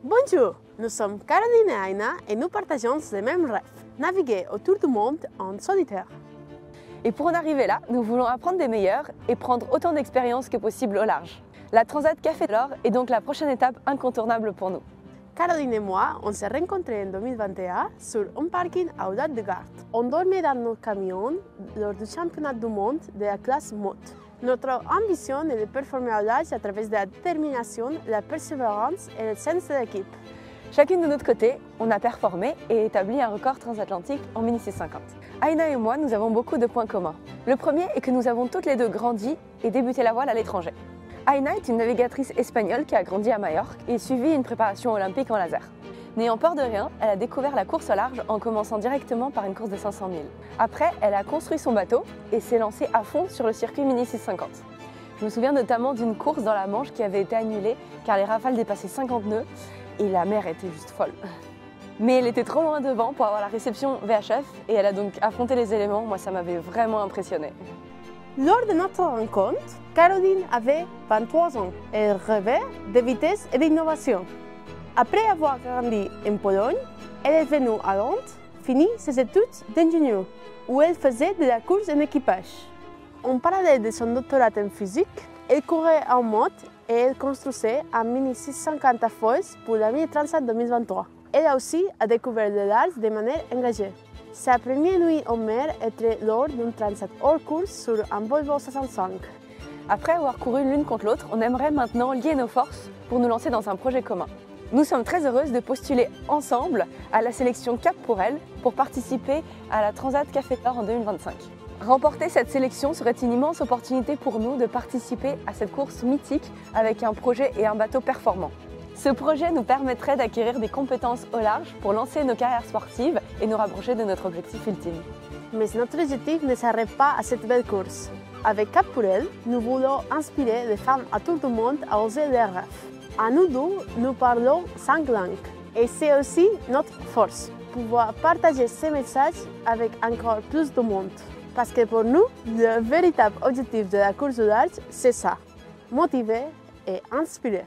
Bonjour, nous sommes Caroline et Aina et nous partageons les mêmes rêves, naviguer autour du monde en solitaire. Et pour en arriver là, nous voulons apprendre des meilleurs et prendre autant d'expériences que possible au large. La Transat Café d'Or est donc la prochaine étape incontournable pour nous. Caroline et moi, on s'est rencontrés en 2021 sur un parking à Oudat de Gard. On dormait dans notre camion lors du championnat du monde de la classe mode. Notre ambition est de performer au large à travers de la détermination, la persévérance et le sens de l'équipe. Chacune de notre côté, on a performé et établi un record transatlantique en mini C50. Aina et moi, nous avons beaucoup de points communs. Le premier est que nous avons toutes les deux grandi et débuté la voile à l'étranger. Aina est une navigatrice espagnole qui a grandi à Majorque et suivi une préparation olympique en laser. N'ayant peur de rien, elle a découvert la course au large en commençant directement par une course de 500 000. Après, elle a construit son bateau et s'est lancée à fond sur le circuit Mini 650. Je me souviens notamment d'une course dans la Manche qui avait été annulée car les rafales dépassaient 50 nœuds et la mer était juste folle. Mais elle était trop loin devant pour avoir la réception VHF et elle a donc affronté les éléments. Moi, ça m'avait vraiment impressionnée. Lors de notre rencontre, Caroline avait 23 ans. Elle rêvait de vitesse et d'innovation. Après avoir grandi en Pologne, elle est venue à Londres, finit ses études d'ingénieur, où elle faisait de la course en équipage. En parallèle de son doctorat en physique, elle courait en mode et elle construisait un Mini 650 à Foyce pour la Mini Transat 2023. Elle a aussi découvert le large de manière engagée. Sa première nuit en mer était lors d'un transat hors course sur un Volvo 65. Après avoir couru l'une contre l'autre, on aimerait maintenant lier nos forces pour nous lancer dans un projet commun. Nous sommes très heureuses de postuler ensemble à la sélection Cap pour elle pour participer à la Transat Café d'Or en 2025. Remporter cette sélection serait une immense opportunité pour nous de participer à cette course mythique avec un projet et un bateau performant. Ce projet nous permettrait d'acquérir des compétences au large pour lancer nos carrières sportives et nous rapprocher de notre objectif ultime. Mais notre objectif ne s'arrête pas à cette belle course. Avec Cap pour elle, nous voulons inspirer les femmes à tout le monde à oser leurs rêves. À nous deux, nous parlons 5 langues. Et c'est aussi notre force, pouvoir partager ces messages avec encore plus de monde. Parce que pour nous, le véritable objectif de la course au large, c'est ça, motiver et inspirer.